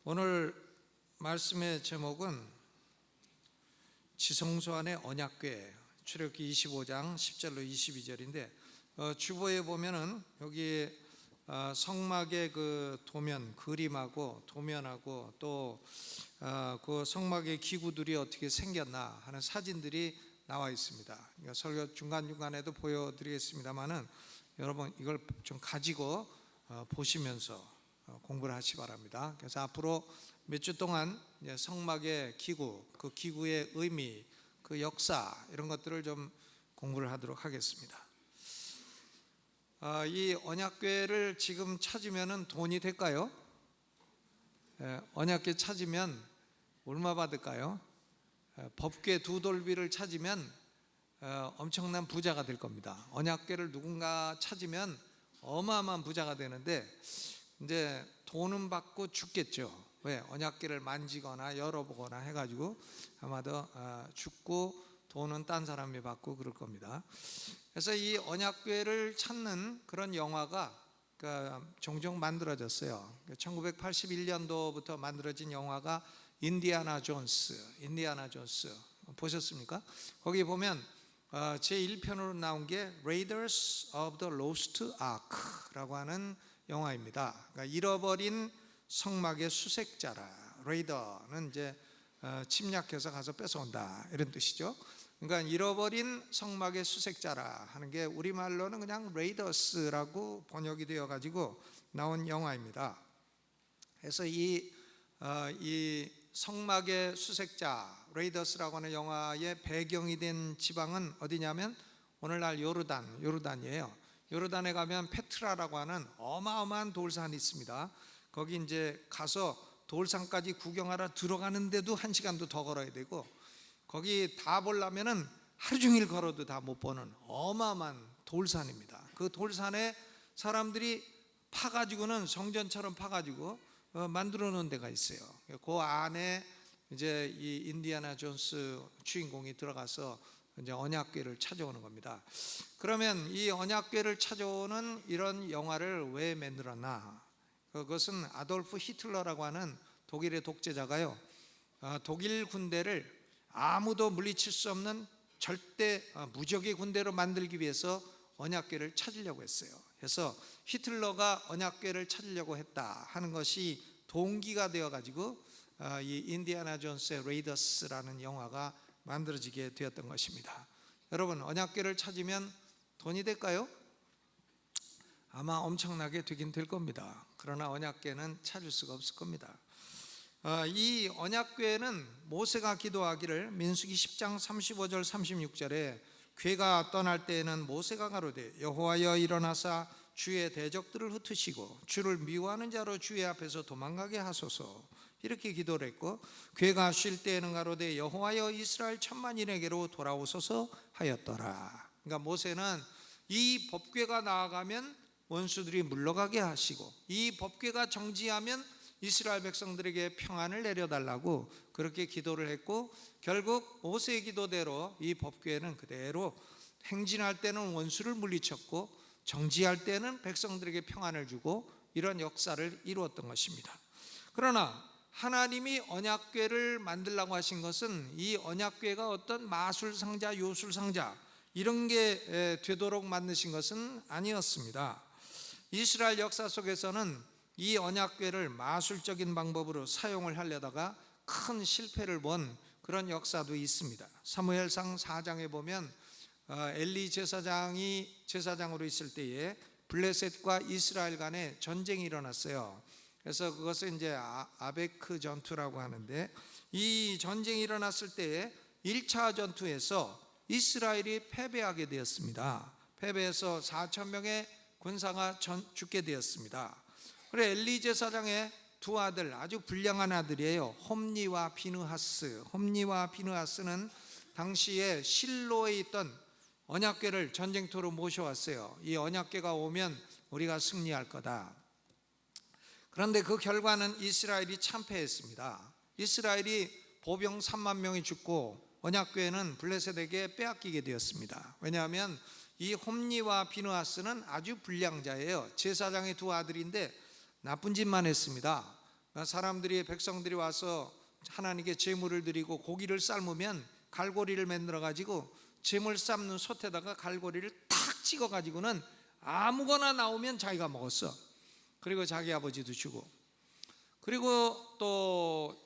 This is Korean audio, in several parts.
오늘 말씀의 제목은 지성소 안의 언약궤, 출애굽기 25장 10절로 22절인데 주보에 보면은 여기 성막의 그 도면 그림하고 도면하고 또 그 성막의 기구들이 어떻게 생겼나 하는 사진들이 나와 있습니다. 그러니까 설교 중간중간에도 보여드리겠습니다만은 여러분 이걸 좀 가지고 보시면서 공부를 하시기 바랍니다. 그래서 앞으로 몇 주 동안 성막의 기구, 그 기구의 의미, 그 역사 이런 것들을 좀 공부를 하도록 하겠습니다. 이 언약궤를 지금 찾으면 돈이 될까요? 언약궤 찾으면 얼마 받을까요? 법궤 두 돌비를 찾으면 엄청난 부자가 될 겁니다. 언약궤를 누군가 찾으면 어마어마한 부자가 되는데 이제 돈은 받고 죽겠죠. 왜? 언약궤를 만지거나 열어보거나 해가지고 아마도 죽고 돈은 딴 사람이 받고 그럴 겁니다. 그래서 이 언약궤를 찾는 그런 영화가 종종 만들어졌어요. 1981년도부터 만들어진 영화가 인디아나 존스 보셨습니까? 거기 보면 제1편으로 나온 게 Raiders of the Lost Ark라고 하는 영화입니다. 그러니까 잃어버린 성막의 수색자라. 레이더는 이제 침략해서 가서 뺏어온다 이런 뜻이죠. 그러니까 잃어버린 성막의 수색자라 하는 게 우리말로는 그냥 레이더스라고 번역이 되어 가지고 나온 영화입니다. 그래서 이 성막의 수색자 레이더스라고 하는 영화의 배경이 된 지방은 어디냐면 오늘날 요르단이에요. 요르단에 가면 페트라라고 하는 어마어마한 돌산이 있습니다. 거기 이제 가서 돌산까지 구경하러 들어가는데도 1시간도 더 걸어야 되고 거기 다 보려면은 하루 종일 걸어도 다 못 보는 어마어마한 돌산입니다. 그 돌산에 사람들이 파가지고는 성전처럼 파가지고 만들어 놓은 데가 있어요. 그 안에 이제 이 인디아나 존스 주인공이 들어가서 이제 언약궤를 찾아오는 겁니다. 그러면 이 언약궤를 찾아오는 이런 영화를 왜 만들었나? 그것은 아돌프 히틀러라고 하는 독일의 독재자가요, 독일 군대를 아무도 물리칠 수 없는 절대 무적의 군대로 만들기 위해서 언약궤를 찾으려고 했어요. 그래서 히틀러가 언약궤를 찾으려고 했다 하는 것이 동기가 되어 가지고 이 인디아나 존스의 레이더스라는 영화가 만들어지게 되었던 것입니다. 여러분, 언약궤를 찾으면 돈이 될까요? 아마 엄청나게 되긴 될 겁니다. 그러나 언약궤는 찾을 수가 없을 겁니다. 이 언약궤는 모세가 기도하기를 민수기 10장 35절 36절에 궤가 떠날 때에는 모세가 가로되 여호와여 일어나사 주의 대적들을 흩으시고 주를 미워하는 자로 주의 앞에서 도망가게 하소서 이렇게 기도를 했고, 궤가 쉴 때에는 가로되 여호와여 이스라엘 천만인에게로 돌아오소서 하였더라. 그러니까 모세는 이 법궤가 나아가면 원수들이 물러가게 하시고 이 법궤가 정지하면 이스라엘 백성들에게 평안을 내려달라고 그렇게 기도를 했고, 결국 모세의 기도대로 이 법궤는 그대로 행진할 때는 원수를 물리쳤고 정지할 때는 백성들에게 평안을 주고 이런 역사를 이루었던 것입니다. 그러나 하나님이 언약궤를 만들라고 하신 것은 이 언약궤가 어떤 마술상자, 요술상자 이런 게 되도록 만드신 것은 아니었습니다. 이스라엘 역사 속에서는 이 언약궤를 마술적인 방법으로 사용을 하려다가 큰 실패를 본 그런 역사도 있습니다. 사무엘상 4장에 보면 엘리 제사장이 제사장으로 있을 때에 블레셋과 이스라엘 간에 전쟁이 일어났어요. 그래서 그것을 이제 아베크 전투라고 하는데, 이 전쟁이 일어났을 때에 1차 전투에서 이스라엘이 패배하게 되었습니다. 패배해서 4,000명의 군사가 죽게 되었습니다. 그래 엘리 제사장의 두 아들, 아주 불량한 아들이에요. 홈니와 비느하스는 당시에 실로에 있던 언약궤를 전쟁터로 모셔왔어요. 이 언약궤가 오면 우리가 승리할 거다. 그런데 그 결과는 이스라엘이 참패했습니다. 이스라엘이 보병 3만 명이 죽고 언약궤는 블레셋에게 빼앗기게 되었습니다. 왜냐하면 이 홈니와 비느하스는 아주 불량자예요. 제사장의 두 아들인데 나쁜 짓만 했습니다. 사람들이 백성들이 와서 하나님께 제물을 드리고 고기를 삶으면 갈고리를 만들어 가지고 제물 삶는 솥에다가 갈고리를 탁 찍어 가지고는 아무거나 나오면 자기가 먹었어. 그리고 자기 아버지도 주고. 그리고 또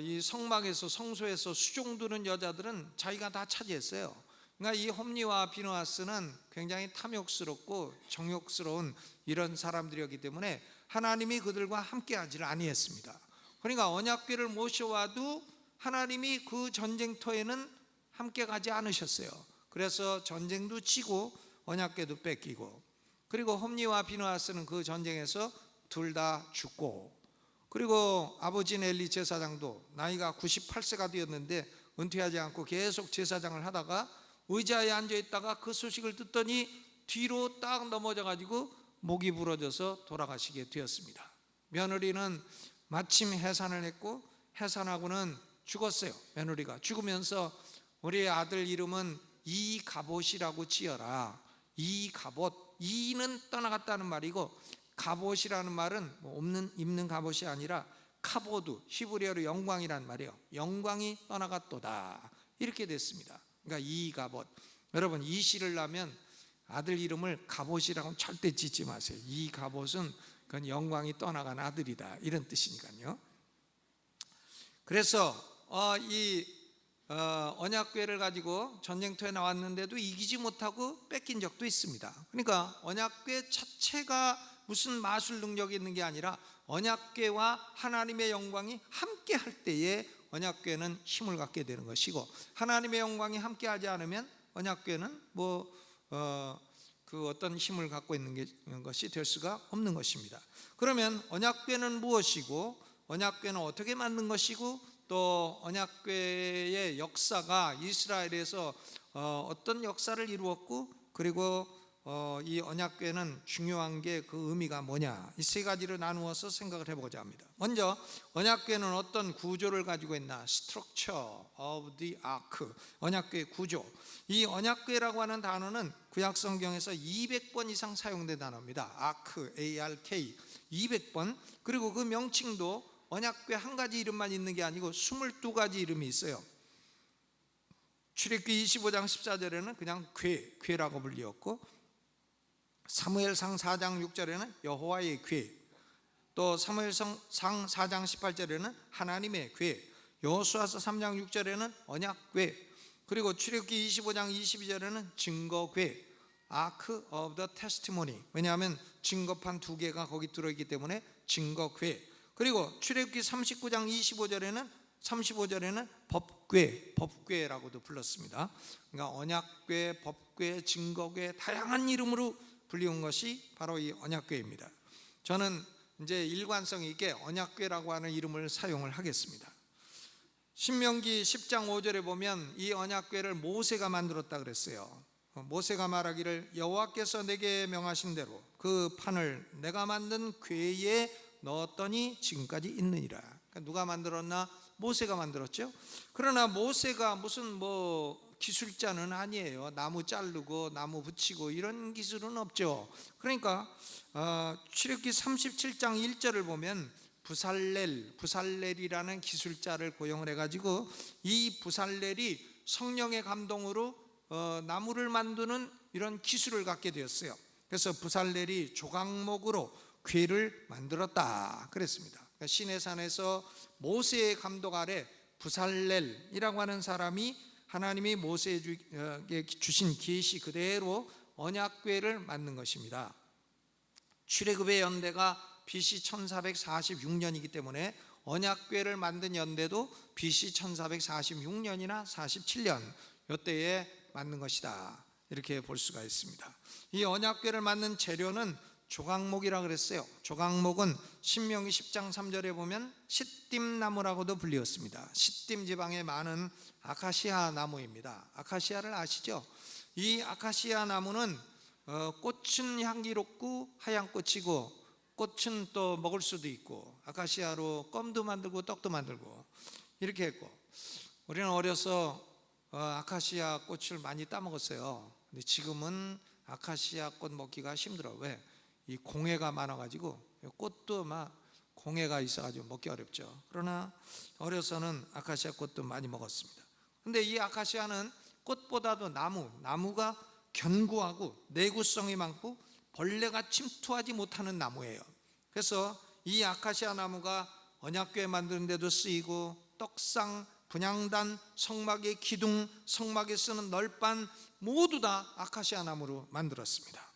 이 성막에서 성소에서 수종 두는 여자들은 자기가 다 차지했어요. 그러니까 이 홈리와 비느하스는 굉장히 탐욕스럽고 정욕스러운 이런 사람들이었기 때문에 하나님이 그들과 함께하지를 아니했습니다. 그러니까 언약궤를 모셔와도 하나님이 그 전쟁터에는 함께 가지 않으셨어요. 그래서 전쟁도 치고 언약궤도 뺏기고, 그리고 홈리와 비느하스는 그 전쟁에서 둘 다 죽고, 그리고 아버지인 엘리 제사장도 나이가 98세가 되었는데 은퇴하지 않고 계속 제사장을 하다가 의자에 앉아 있다가 그 소식을 듣더니 뒤로 딱 넘어져 가지고 목이 부러져서 돌아가시게 되었습니다. 며느리는 마침 해산을 했고 해산하고는 죽었어요. 며느리가 죽으면서 우리 아들 이름은 이가봇이라고 지어라. 이가봇, 이는 떠나갔다는 말이고 가봇이라는 말은 입는 가봇이 아니라 카보드, 히브리어로 영광이란 말이에요. 영광이 떠나갔도다, 이렇게 됐습니다. 그러니까 이가봇. 여러분, 이 씨를 낳으면 아들 이름을 가봇이라고 절대 짓지 마세요. 이 가봇은 그건 영광이 떠나간 아들이다, 이런 뜻이니까요. 그래서 언약궤를 가지고 전쟁터에 나왔는데도 이기지 못하고 뺏긴 적도 있습니다. 그러니까 언약궤 자체가 무슨 마술 능력이 있는 게 아니라 언약궤와 하나님의 영광이 함께 할 때에 언약궤는 힘을 갖게 되는 것이고, 하나님의 영광이 함께 하지 않으면 언약궤는 그 어떤 힘을 갖고 있는 것이 될 수가 없는 것입니다. 그러면 언약궤는 무엇이고, 언약궤는 어떻게 만든 것이고, 또 언약궤의 역사가 이스라엘에서 어떤 역사를 이루었고, 그리고 이 언약궤는 중요한 게 그 의미가 뭐냐, 이 세 가지로 나누어서 생각을 해보고자 합니다. 먼저 언약궤는 어떤 구조를 가지고 있나, Structure of the Ark, 언약궤의 구조. 이 언약궤라고 하는 단어는 구약 성경에서 200번 이상 사용된 단어입니다. Ark, ARK 200번. 그리고 그 명칭도 언약궤 한 가지 이름만 있는 게 아니고 22가지 이름이 있어요. 출애굽기 25장 14절에는 그냥 궤라고 불리었고, 사무엘상 4장 6절에는 여호와의 궤, 또 사무엘상 4장 18절에는 하나님의 궤, 여호수아서 3장 6절에는 언약궤, 그리고 출애굽기 25장 22절에는 증거궤, Ark of the Testimony. 왜냐하면 증거판 2개가 거기 들어있기 때문에 증거궤. 그리고 출애굽기 39장 35절에는 법궤라고도 불렀습니다. 그러니까 언약궤, 법궤, 증거궤, 다양한 이름으로 불리운 것이 바로 이 언약궤입니다. 저는 이제 일관성 있게 언약궤라고 하는 이름을 사용을 하겠습니다. 신명기 10장 5절에 보면 이 언약궤를 모세가 만들었다 그랬어요. 모세가 말하기를 여호와께서 내게 명하신 대로 그 판을 내가 만든 궤에 넣었더니 지금까지 있느니라. 그러니까 누가 만들었나? 모세가 만들었죠. 그러나 모세가 무슨 기술자는 아니에요. 나무 자르고 나무 붙이고 이런 기술은 없죠. 그러니까 출애굽기 37장 1절을 보면 부살렐이라는 기술자를 고용을 해가지고 이 부살렐이 성령의 감동으로 나무를 만드는 이런 기술을 갖게 되었어요. 그래서 부살렐이 조각목으로 궤를 만들었다 그랬습니다. 그러니까 시내산에서 모세의 감독 아래 부살렐이라고 하는 사람이 하나님이 모세에게 주신 계시 그대로 언약궤를 만든 것입니다. 출애굽의 연대가 BC 1446년이기 때문에 언약궤를 만든 연대도 BC 1446년이나 47년 이때에 만든 것이다, 이렇게 볼 수가 있습니다. 이 언약궤를 만든 재료는 조각목이라고 그랬어요. 조각목은 신명기 10장 3절에 보면 시딤나무라고도 불리었습니다. 시딤 지방에 많은 아카시아 나무입니다. 아카시아를 아시죠? 이 아카시아 나무는 꽃은 향기롭고 하얀 꽃이고, 꽃은 또 먹을 수도 있고, 아카시아로 껌도 만들고 떡도 만들고 이렇게 했고, 우리는 어려서 아카시아 꽃을 많이 따먹었어요. 근데 지금은 아카시아 꽃 먹기가 힘들어. 왜? 이 공해가 많아가지고 꽃도 막 공해가 있어가지고 먹기 어렵죠. 그러나 어려서는 아카시아 꽃도 많이 먹었습니다. 근데 이 아카시아는 꽃보다도 나무가 견고하고 내구성이 많고 벌레가 침투하지 못하는 나무예요. 그래서 이 아카시아 나무가 언약궤 만드는 데도 쓰이고, 떡상, 분향단, 성막의 기둥, 성막에 쓰는 널반 모두 다 아카시아 나무로 만들었습니다.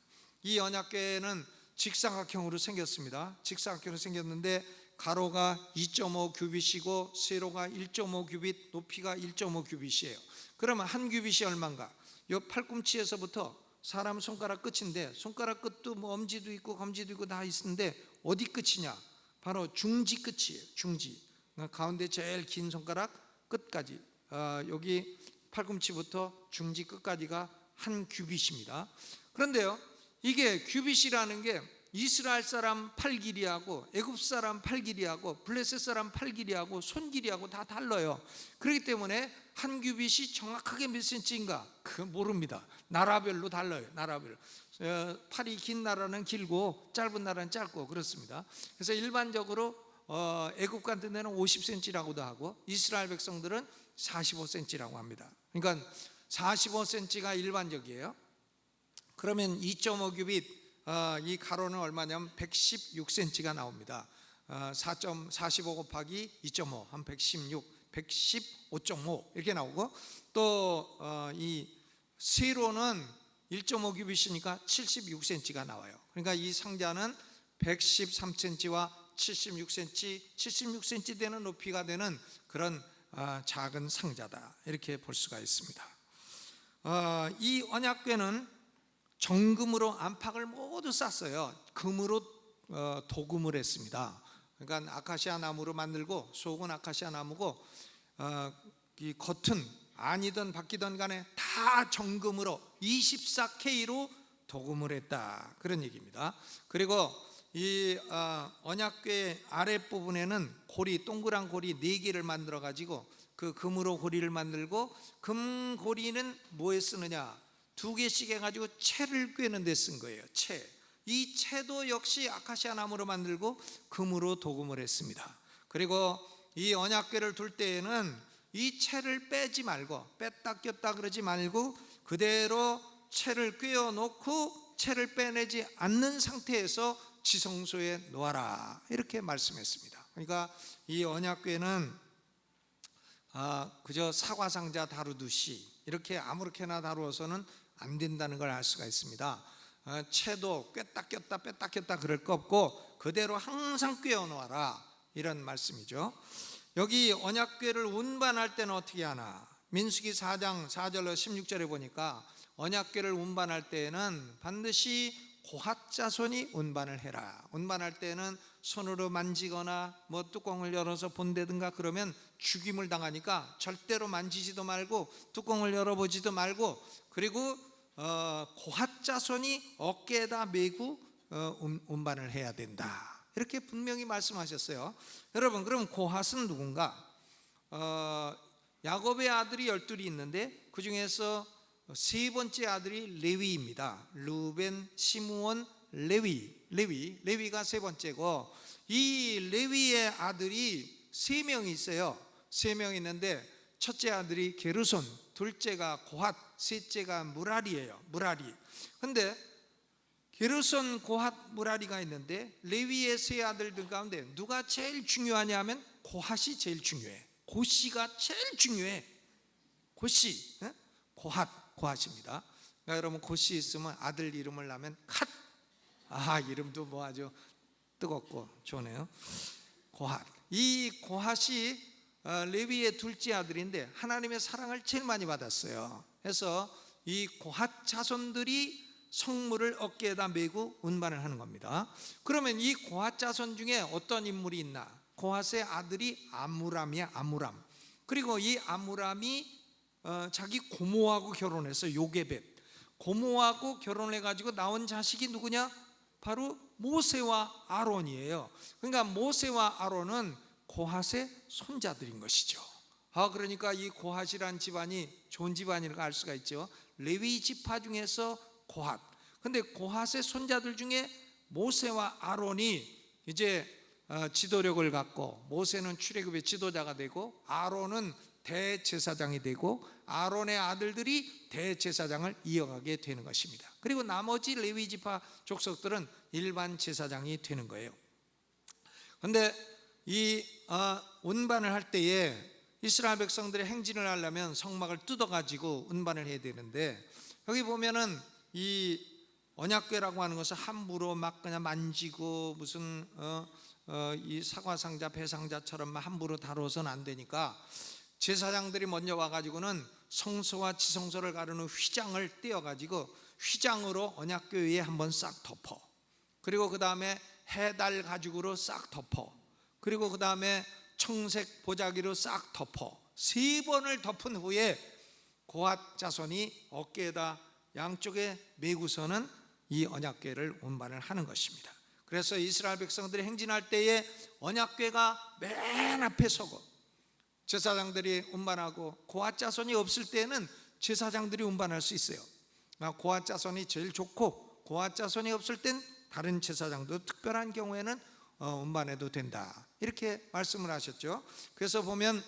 이 언약궤는 직사각형으로 생겼습니다. 직사각형으로 생겼는데 가로가 2.5 규빗이고 세로가 1.5 규빗, 높이가 1.5 규빗이에요. 그러면 한 규빗이 얼마인가? 요 팔꿈치에서부터 사람 손가락 끝인데, 손가락 끝도 뭐 엄지도 있고 검지도 있고 다 있는데 어디 끝이냐? 바로 중지 끝이에요. 중지. 가운데 제일 긴 손가락 끝까지, 여기 팔꿈치부터 중지 끝까지가 한 규빗입니다. 그런데요, 이게 규빗이라는 게 이스라엘 사람 팔 길이하고 애굽 사람 팔 길이하고 블레셋 사람 팔 길이하고 손 길이하고 다 달라요. 그렇기 때문에 한 규빗이 정확하게 몇 센치인가 그 모릅니다. 나라별로 달라요. 나라별. 팔이 긴 나라는 길고 짧은 나라는 짧고 그렇습니다. 그래서 일반적으로 애굽 같은 데는 50cm라고도 하고 이스라엘 백성들은 45cm라고 합니다. 그러니까 45cm가 일반적이에요. 그러면 2.5 규빗, 이 가로는 얼마냐면 116cm가 나옵니다. 45 곱하기 2.5 한 116, 115.5 이렇게 나오고, 또 이 세로는 1.5 규빗이니까 76cm가 나와요. 그러니까 이 상자는 113cm와 76cm, 76cm 되는 높이가 되는 그런 작은 상자다, 이렇게 볼 수가 있습니다. 이 언약궤는 정금으로 안팎을 모두 쌌어요. 금으로 도금을 했습니다. 그러니까 아카시아 나무로 만들고, 속은 아카시아 나무고, 이 겉은 아니든 바뀌든 간에 다 정금으로 24K로 도금을 했다, 그런 얘기입니다. 그리고 이 언약궤 아랫부분에는 고리, 동그란 고리 4개를 만들어 가지고 그 금으로 고리를 만들고, 금 고리는 뭐에 쓰느냐? 2개씩 해가지고 채를 꿰는 데 쓴 거예요. 채. 이 채도 역시 아카시아 나무로 만들고 금으로 도금을 했습니다. 그리고 이 언약궤를 둘 때에는 이 채를 빼지 말고, 뺐다 꼈다 그러지 말고 그대로 채를 꿰어 놓고 채를 빼내지 않는 상태에서 지성소에 놓아라, 이렇게 말씀했습니다. 그러니까 이 언약궤는 그저 사과상자 다루듯이 이렇게 아무렇게나 다루어서는 안 된다는 걸 알 수가 있습니다. 채도 꿰다 꼈다 뺐다 꼈다 그럴 거 없고 그대로 항상 꿰어 놓아라, 이런 말씀이죠. 여기 언약궤를 운반할 때는 어떻게 하나? 민수기 4장 4절로 16절에 보니까 언약궤를 운반할 때에는 반드시 고핫 자손이 운반을 해라. 운반할 때는 손으로 만지거나 뭐 뚜껑을 열어서 본다든가 그러면 죽임을 당하니까 절대로 만지지도 말고 뚜껑을 열어보지도 말고, 그리고 고핫 자손이 어깨에다 메고 운반을 해야 된다, 이렇게 분명히 말씀하셨어요. 여러분, 그럼 고핫은 누군가? 야곱의 아들이 12이 있는데 그 중에서 세 번째 아들이 레위입니다. 루벤, 시므온, 레위가 세 번째고, 이 레위의 아들이 3명이 있어요. 3명 있는데 첫째 아들이 게르손, 둘째가 고핫, 셋째가 무라리예요. 무라리. 근데 게르손, 고핫, 무라리가 있는데 레위의 세 아들들 가운데 누가 제일 중요하냐 하면 고핫이 제일 중요해. 고씨가 제일 중요해. 고씨, 고핫입니다. 그러니까 여러분, 고씨 있으면 아들 이름을 나면 갓. 이름도 뭐 아주 뜨겁고 좋네요. 고핫. 이 고핫이 레위의 둘째 아들인데 하나님의 사랑을 제일 많이 받았어요. 그래서 이 고핫 자손들이 성물을 어깨에다 메고 운반을 하는 겁니다. 그러면 이 고핫 자손 중에 어떤 인물이 있나? 고핫의 아들이 아므람이야. 아므람. 그리고 이 아므람이 자기 고모하고 결혼해서 요게벳, 고모하고 결혼해가지고 나온 자식이 누구냐? 바로 모세와 아론이에요. 그러니까 모세와 아론은 고핫의 손자들인 것이죠. 그러니까 이 고핫이란 집안이 좋은 집안이라고 알 수가 있죠. 레위 지파 중에서 고핫. 근데 고핫의 손자들 중에 모세와 아론이 이제 지도력을 갖고 모세는 출애굽의 지도자가 되고 아론은 대제사장이 되고 아론의 아들들이 대제사장을 이어가게 되는 것입니다. 그리고 나머지 레위 지파 족속들은 일반 제사장이 되는 거예요. 그런데 이 운반을 할 때에 이스라엘 백성들의 행진을 하려면 성막을 뜯어가지고 운반을 해야 되는데, 여기 보면은 이 언약궤라고 하는 것을 함부로 막 그냥 만지고 무슨 이 사과상자 배상자처럼 함부로 다뤄서는 안 되니까 제사장들이 먼저 와가지고는 성소와 지성소를 가르는 휘장을 떼어가지고 휘장으로 언약궤 위에 한번 싹 덮어, 그리고 그 다음에 해달 가죽으로 싹 덮어, 그리고 그 다음에 청색 보자기로 싹 덮어, 3번을 덮은 후에 고핫 자손이 어깨에다 양쪽에 메고서는 이 언약궤를 운반을 하는 것입니다. 그래서 이스라엘 백성들이 행진할 때에 언약궤가 맨 앞에 서고 제사장들이 운반하고, 고핫 자손이 없을 때는 제사장들이 운반할 수 있어요. 고핫 자손이 제일 좋고, 고핫 자손이 없을 땐 다른 제사장도 특별한 경우에는 운반해도 된다, 이렇게 말씀을 하셨죠. 그래서 보면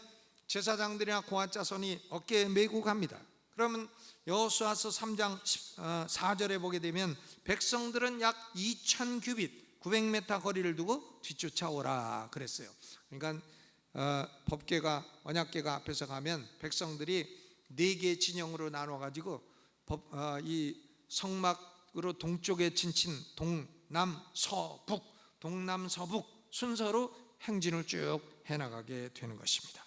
제사장들이나 고핫 자손이 어깨에 메고 갑니다. 그러면 여호수아서 3장 4절에 보게 되면 백성들은 약 2000규빗 900m 거리를 두고 뒤쫓아오라 그랬어요. 그러니까 법궤가 언약궤가 앞에서 가면 백성들이 4개의 진영으로 나눠 가지고 이 성막으로 동쪽에 진친 동남서북 순서로 행진을 쭉 해나가게 되는 것입니다.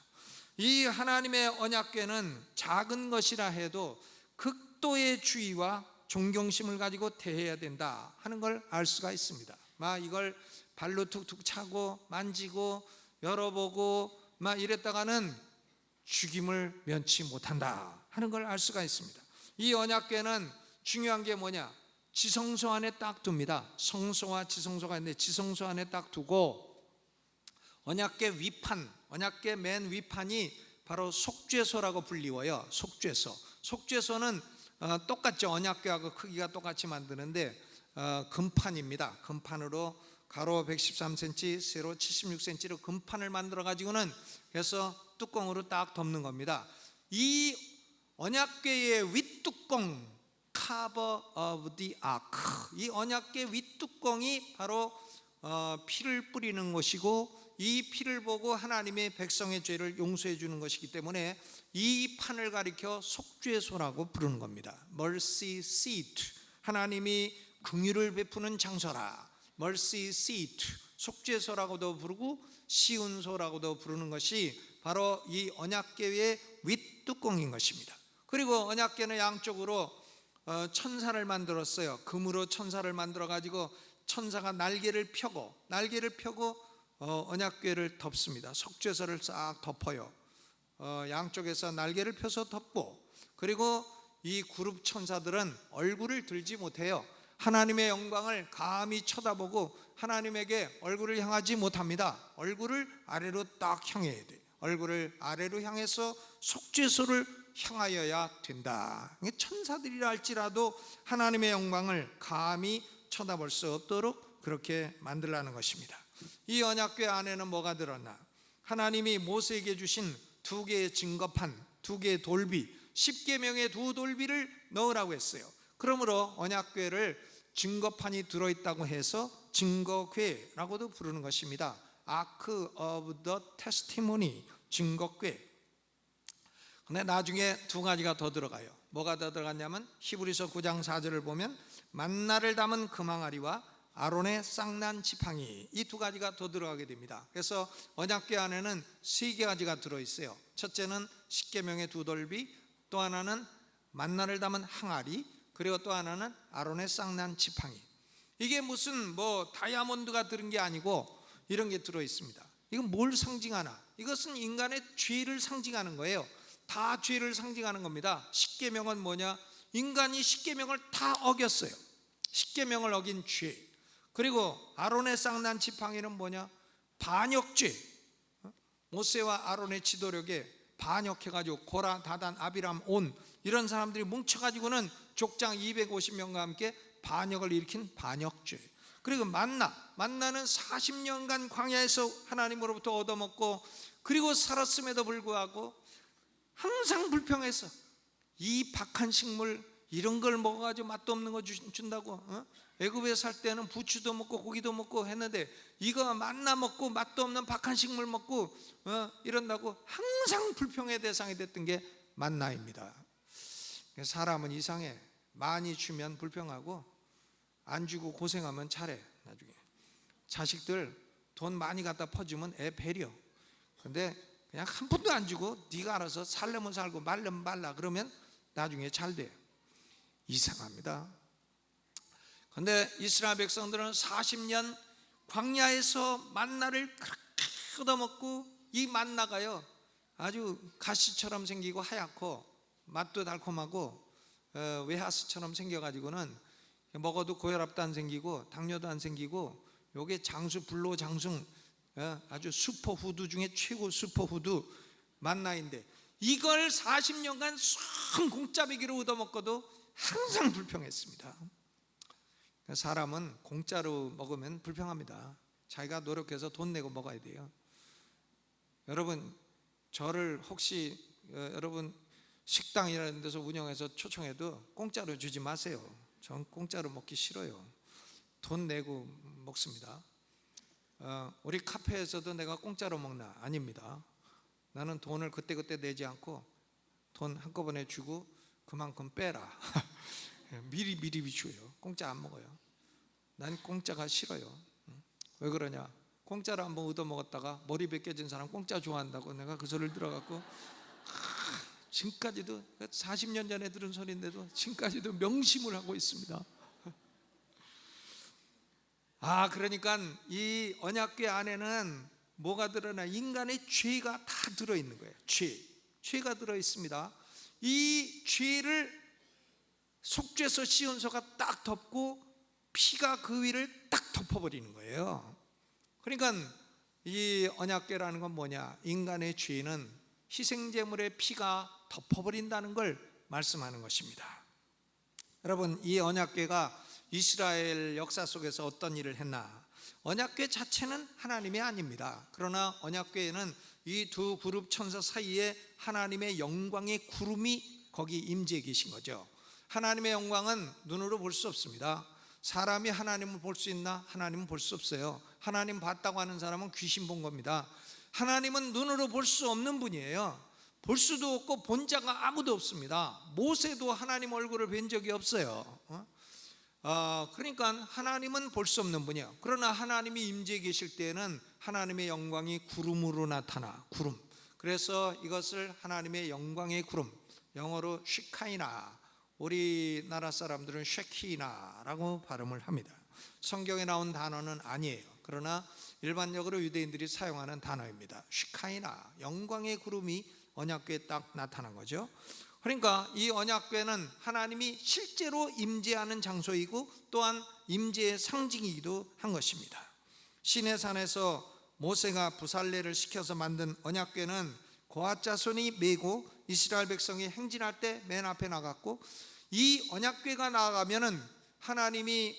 이 하나님의 언약궤는 작은 것이라 해도 극도의 주의와 존경심을 가지고 대해야 된다 하는 걸 알 수가 있습니다. 이걸 발로 툭툭 차고 만지고 열어보고 이랬다가는 죽임을 면치 못한다 하는 걸 알 수가 있습니다. 이 언약궤는 중요한 게 뭐냐, 지성소 안에 딱 둡니다. 성소와 지성소가 있는데 지성소 안에 딱 두고, 언약궤 위판, 언약궤 맨 위판이 바로 속죄소라고 불리워요. 속죄소는 똑같죠. 언약궤하고 크기가 똑같이 만드는데 금판입니다. 금판으로 가로 113cm, 세로 76cm로 금판을 만들어 가지고는 해서 뚜껑으로 딱 덮는 겁니다. 이 언약궤의 윗뚜껑, cover of the ark, 이 언약궤 윗뚜껑이 바로 피를 뿌리는 것이고, 이 피를 보고 하나님의 백성의 죄를 용서해 주는 것이기 때문에 이 판을 가리켜 속죄소라고 부르는 겁니다. mercy seat, 하나님이 긍휼을 베푸는 장소라. mercy seat, 속죄소라고도 부르고 시운소라고도 부르는 것이 바로 이 언약궤의 윗뚜껑인 것입니다. 그리고 언약궤는 양쪽으로 천사를 만들었어요. 금으로 천사를 만들어 가지고 천사가 날개를 펴고 언약궤를 덮습니다. 속죄소를 싹 덮어요. 양쪽에서 날개를 펴서 덮고, 그리고 이 그룹 천사들은 얼굴을 들지 못해요. 하나님의 영광을 감히 쳐다보고 하나님에게 얼굴을 향하지 못합니다. 얼굴을 아래로 딱 향해야 돼요. 얼굴을 아래로 향해서 속죄소를 향하여야 된다. 천사들이라 할지라도 하나님의 영광을 감히 쳐다볼 수 없도록 그렇게 만들라는 것입니다. 이 언약궤 안에는 뭐가 들었나? 하나님이 모세에게 주신 2개의 증거판, 2개의 돌비, 10계명의 2 돌비를 넣으라고 했어요. 그러므로 언약궤를 증거판이 들어있다고 해서 증거궤라고도 부르는 것입니다. Ark of the Testimony, 증거궤. 근데 나중에 2가지가 더 들어가요. 뭐가 더 들어갔냐면 히브리서 9장 4절을 보면 만나를 담은 금항아리와 아론의 쌍난 지팡이, 이 2가지가 더 들어가게 됩니다. 그래서 언약궤 안에는 3가지가 들어있어요. 첫째는 10계명의 2 돌비, 또 하나는 만나를 담은 항아리, 그리고 또 하나는 아론의 쌍난 지팡이. 이게 무슨 다이아몬드가 들은 게 아니고 이런 게 들어있습니다. 이건 뭘 상징하나? 이것은 인간의 죄를 상징하는 거예요. 다 죄를 상징하는 겁니다. 10계명은 뭐냐? 인간이 10계명을 다 어겼어요. 10계명을 어긴 죄. 그리고 아론의 쌍난 지팡이는 뭐냐? 반역죄. 모세와 아론의 지도력에 반역해가지고 고라, 다단, 아비람, 온 이런 사람들이 뭉쳐가지고는 족장 250명과 함께 반역을 일으킨 반역죄. 그리고 만나는 40년간 광야에서 하나님으로부터 얻어먹고 그리고 살았음에도 불구하고 항상 불평해서 이 박한 식물 이런 걸 먹어가지고 맛도 없는 거 준다고. 애굽에 살 때는 부추도 먹고 고기도 먹고 했는데 이거 만나 먹고 맛도 없는 박한 식물 먹고 이런다고 항상 불평의 대상이 됐던 게 만나입니다. 사람은 이상해. 많이 주면 불평하고 안 주고 고생하면 잘해. 나중에 자식들 돈 많이 갖다 퍼주면 애 배려. 근데 그냥 한 푼도 안 주고 네가 알아서 살려면 살고 말려면 말라 그러면 나중에 잘 돼. 이상합니다. 근데 이스라엘 백성들은 40년 광야에서 만나를 그렇게 얻어먹고 이 만나가요 아주 가시처럼 생기고 하얗고 맛도 달콤하고 웨하스처럼 생겨가지고는 먹어도 고혈압도 안 생기고 당뇨도 안 생기고 요게 불로장승 아주 슈퍼푸드 중에 최고 슈퍼푸드 만나인데 이걸 40년간 쏙 공짜배기로 얻어먹고도 항상 불평했습니다. 사람은 공짜로 먹으면 불평합니다. 자기가 노력해서 돈 내고 먹어야 돼요. 여러분 저를 혹시 여러분 식당이라는 데서 운영해서 초청해도 공짜로 주지 마세요. 전 공짜로 먹기 싫어요. 돈 내고 먹습니다. 우리 카페에서도 내가 공짜로 먹나? 아닙니다. 나는 돈을 그때그때 내지 않고 돈 한꺼번에 주고 그만큼 빼라. 미리 줘요. 공짜 안 먹어요. 난 공짜가 싫어요. 왜 그러냐? 공짜로 한번 얻어먹었다가 머리 벗겨진 사람 공짜 좋아한다고 내가 그 소리를 들어갖고 지금까지도 40년 전에 들은 소리인데도 지금까지도 명심을 하고 있습니다. 그러니까 이 언약궤 안에는 뭐가 들어나? 인간의 죄가 다 들어있는 거예요. 죄가 들어있습니다. 이 죄를 속죄서 시온소가 딱 덮고 피가 그 위를 딱 덮어버리는 거예요. 그러니까 이 언약궤라는 건 뭐냐? 인간의 죄는 희생제물의 피가 덮어버린다는 걸 말씀하는 것입니다. 여러분 이 언약궤가 이스라엘 역사 속에서 어떤 일을 했나? 언약궤 자체는 하나님이 아닙니다. 그러나 언약궤에는 이 두 그룹 천사 사이에 하나님의 영광의 구름이 거기 임재해 계신 거죠. 하나님의 영광은 눈으로 볼 수 없습니다. 사람이 하나님을 볼 수 있나? 하나님은 볼 수 없어요. 하나님 봤다고 하는 사람은 귀신 본 겁니다. 하나님은 눈으로 볼 수 없는 분이에요. 볼 수도 없고 본 자가 아무도 없습니다. 모세도 하나님 얼굴을 뵌 적이 없어요. 그러니까 하나님은 볼 수 없는 분이에요. 그러나 하나님이 임재해 계실 때에는 하나님의 영광이 구름으로 나타나. 구름. 그래서 이것을 하나님의 영광의 구름, 영어로 슈카이나, 우리나라 사람들은 쉐키나라고 발음을 합니다. 성경에 나온 단어는 아니에요. 그러나 일반적으로 유대인들이 사용하는 단어입니다. 슈카이나, 영광의 구름이 언약궤에 딱 나타난 거죠. 그러니까 이 언약궤는 하나님이 실제로 임재하는 장소이고 또한 임재의 상징이기도 한 것입니다. 시내산에서 모세가 부살레를 시켜서 만든 언약궤는 고핫 자손이 메고 이스라엘 백성이 행진할 때 맨 앞에 나갔고, 이 언약궤가 나아가면은 하나님이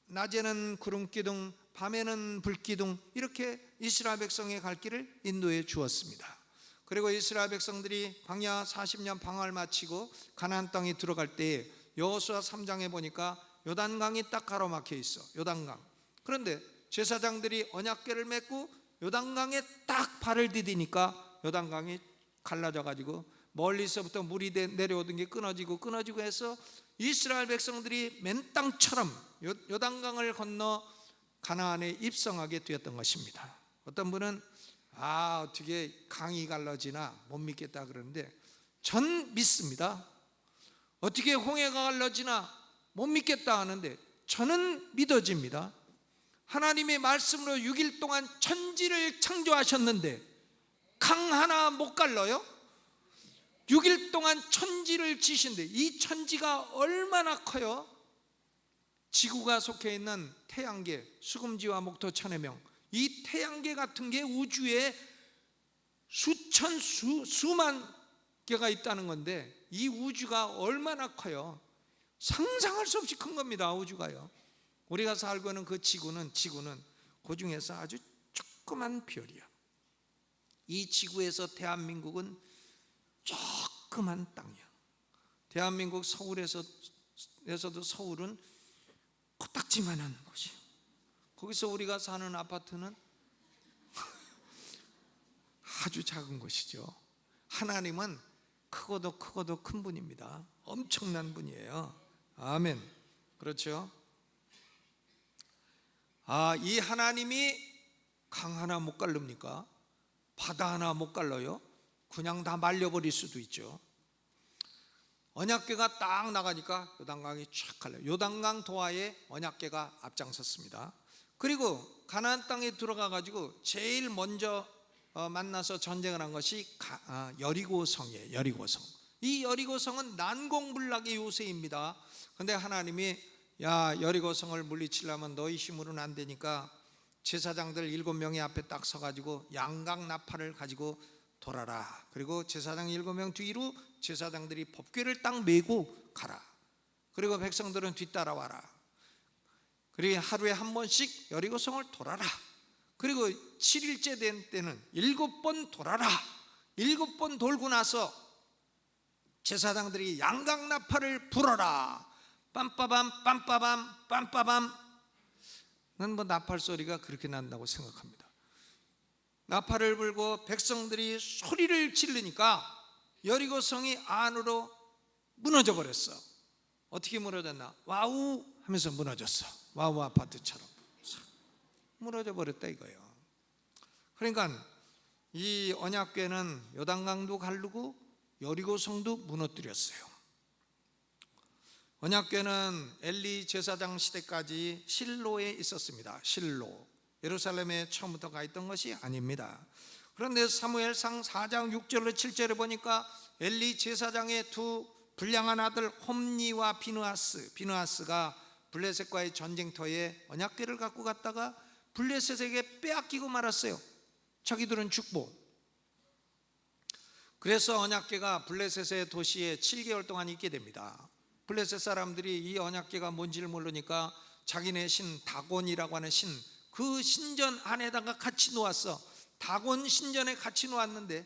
낮에는 구름기둥, 밤에는 불기둥, 이렇게 이스라엘 백성의 갈 길을 인도해 주었습니다. 그리고 이스라엘 백성들이 광야 40년 방황을 마치고 가나안 땅에 들어갈 때 여호수아 3장에 보니까 요단강이 딱 가로막혀 있어. 요단강. 그런데 제사장들이 언약궤를 메고 요단강에 딱 발을 디디니까 요단강이 갈라져 가지고 멀리서부터 물이 내려오던 게 끊어지고 해서 이스라엘 백성들이 맨 땅처럼 요단강을 건너 가나안에 입성하게 되었던 것입니다. 어떤 분은 어떻게 강이 갈라지나 못 믿겠다 그러는데 전 믿습니다. 어떻게 홍해가 갈라지나 못 믿겠다 하는데 저는 믿어집니다. 하나님의 말씀으로 6일 동안 천지를 창조하셨는데 강 하나 못 갈라요? 6일 동안 천지를 지신데 이 천지가 얼마나 커요? 지구가 속해 있는 태양계, 수금지와 목토 천해명, 이 태양계 같은 게 우주에 수만 개가 있다는 건데 이 우주가 얼마나 커요? 상상할 수 없이 큰 겁니다. 우주가요. 우리가 살고 있는 그 지구는 그 중에서 아주 조그만 별이야. 이 지구에서 대한민국은 조그만 땅이야. 대한민국 서울에서도 서울은 코딱지만한 곳이야. 거기서 우리가 사는 아파트는 아주 작은 곳이죠. 하나님은 크고도 큰 분입니다. 엄청난 분이에요. 아멘. 그렇죠? 이 하나님이 강 하나 못 갈릅니까? 바다 하나 못 갈라요? 그냥 다 말려버릴 수도 있죠. 언약궤가 딱 나가니까 요단강이 쫙 갈라요. 요단강 도하에 언약궤가 앞장섰습니다. 그리고 가나안 땅에 들어가 가지고 제일 먼저 만나서 전쟁을 한 것이 여리고성이에요. 여리고성. 이 여리고성은 난공불락의 요새입니다. 근데 하나님이 여리고성을 물리치려면 너희 힘으로는 안 되니까 제사장들 7명이 앞에 딱 서가지고 양각 나팔을 가지고 돌아라. 그리고 제사장 7명 뒤로 제사장들이 법궤를 딱 메고 가라. 그리고 백성들은 뒤따라와라. 그리고 하루에 한 번씩 여리고성을 돌아라. 그리고 7일째 된 때는 7번 돌아라. 7번 돌고 나서 제사장들이 양각 나팔을 불어라. 빰빠밤 빰빠밤 빰빠밤. 난 나팔 소리가 그렇게 난다고 생각합니다. 나팔을 불고 백성들이 소리를 지르니까 여리고성이 안으로 무너져 버렸어. 어떻게 무너졌나? 와우 하면서 무너졌어. 와우 아파트처럼 무너져 버렸다 이거예요. 그러니까 이 언약궤는 요단강도 가르고 여리고성도 무너뜨렸어요. 언약궤는 엘리 제사장 시대까지 실로에 있었습니다. 실로. 예루살렘에 처음부터 가 있던 것이 아닙니다. 그런데 사무엘상 4장 6절로 7절에 보니까 엘리 제사장의 두 불량한 아들 홈니와 비느하스가 블레셋과의 전쟁터에 언약궤를 갖고 갔다가 블레셋에게 빼앗기고 말았어요. 자기들은 죽고. 그래서 언약궤가 블레셋의 도시에 7개월 동안 있게 됩니다. 블레셋 사람들이 이 언약궤가 뭔지를 모르니까 자기네 신 다곤이라고 하는 신, 그 신전 안에다가 같이 놓았어. 다곤 신전에 같이 놓았는데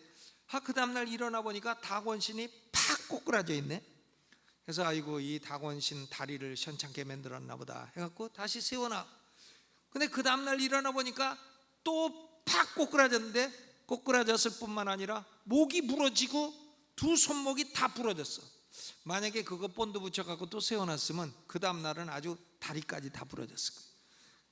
그 다음날 일어나 보니까 다곤 신이 팍 꼬꾸라져 있네. 그래서 아이고 이 다곤 신 다리를 현찮게 만들었나 보다 해갖고 다시 세워놔. 근데 그 다음날 일어나 보니까 또 팍 꼬꾸라졌는데, 꼬꾸라졌을 뿐만 아니라 목이 부러지고 두 손목이 다 부러졌어. 만약에 그거 본드 붙여갖고 또 세워놨으면 그 다음날은 아주 다리까지 다 부러졌을 거예요.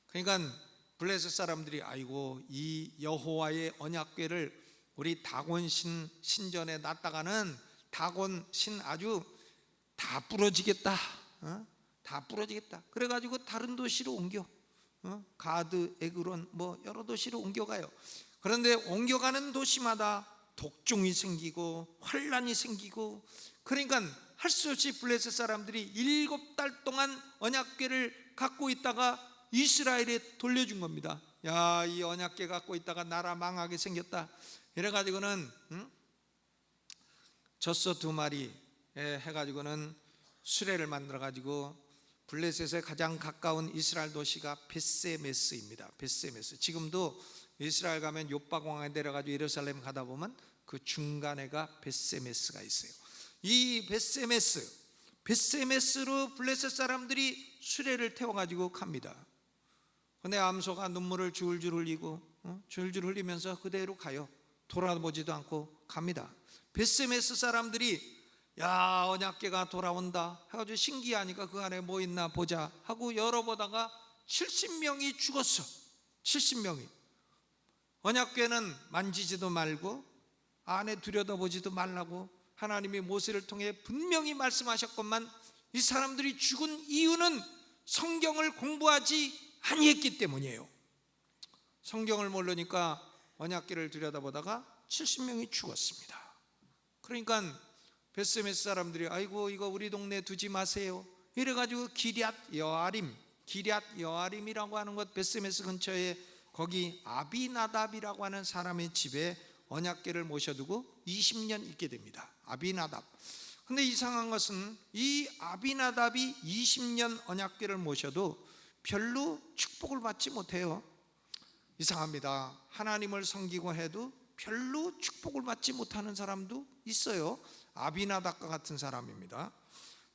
그러니까 블레셋 사람들이 아이고 이 여호와의 언약궤를 우리 다곤 신전에 놨다가는 다곤 신 아주 다 부러지겠다. 다 부러지겠다. 그래가지고 다른 도시로 옮겨. 가드, 에그론 뭐 여러 도시로 옮겨가요. 그런데 옮겨가는 도시마다 독종이 생기고 환란이 생기고, 그러니까 할 수 없이 블레셋 사람들이 7달 동안 언약궤를 갖고 있다가 이스라엘에 돌려준 겁니다. 야, 이 언약궤 갖고 있다가 나라 망하게 생겼다. 이래가지고는 젖소 2마리 해가지고는 수레를 만들어가지고 블레셋에 가장 가까운 이스라엘 도시가 벳세메스입니다. 벳세메스. 지금도 이스라엘 가면 요바공항에 내려가지고 예루살렘 가다 보면 그 중간에가 벳세메스가 있어요. 이 벳세메스로 블레셋 사람들이 수레를 태워가지고 갑니다. 근데 암소가 눈물을 줄줄 흘리고 줄줄 흘리면서 그대로 가요. 돌아보지도 않고 갑니다. 벳세메스 사람들이 야, 언약궤가 돌아온다 해가지고 신기하니까 그 안에 뭐 있나 보자 하고 열어보다가 70명이 죽었어. 70명이. 언약궤는 만지지도 말고 안에 들여다보지도 말라고 하나님이 모세를 통해 분명히 말씀하셨건만 이 사람들이 죽은 이유는 성경을 공부하지 아니했기 때문이에요. 성경을 모르니까 언약궤를 들여다보다가 70명이 죽었습니다. 그러니까 벳세메스 사람들이 아이고 이거 우리 동네에 두지 마세요 이래가지고 기럇 여아림이라고 하는 것, 벳세메스 근처에 거기 아비나답이라고 하는 사람의 집에 언약궤를 모셔두고 20년 있게 됩니다. 아비나답. 근데 이상한 것은 이 아비나답이 20년 언약궤를 모셔도 별로 축복을 받지 못해요. 이상합니다. 하나님을 섬기고 해도 별로 축복을 받지 못하는 사람도 있어요. 아비나답과 같은 사람입니다.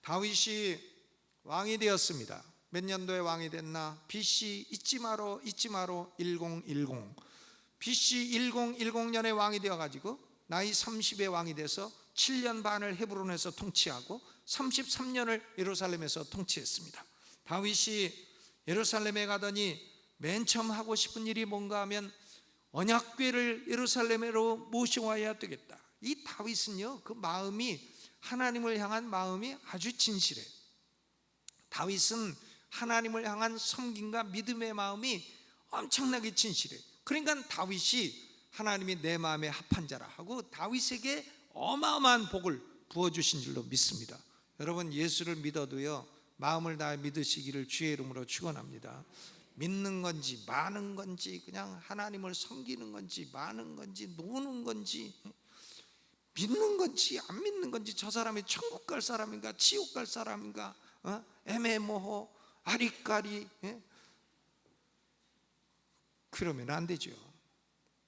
다윗이 왕이 되었습니다. 몇 년도에 왕이 됐나? BC 잊지 마로 1010 BC 1010년에 왕이 되어가지고 나이 30에 왕이 돼서 7년 반을 헤브론에서 통치하고 33년을 예루살렘에서 통치했습니다. 다윗이 예루살렘에 가더니 맨 처음 하고 싶은 일이 뭔가 하면 언약궤를 예루살렘으로 모셔와야 되겠다. 이 다윗은요, 그 마음이, 하나님을 향한 마음이 아주 진실해. 다윗은 하나님을 향한 섬김과 믿음의 마음이 엄청나게 진실해. 그러니까 다윗이 하나님이 내 마음에 합한 자라 하고 다윗에게 어마어마한 복을 부어주신 줄로 믿습니다. 여러분, 예수를 믿어도요, 마음을 다해 믿으시기를 주의 이름으로 축원합니다. 믿는 건지 마는 건지, 그냥 하나님을 섬기는 건지 마는 건지 노는 건지, 믿는 건지 안 믿는 건지, 저 사람이 천국 갈 사람인가 지옥 갈 사람인가, 애매모호 아리까리, 그러면 안 되죠.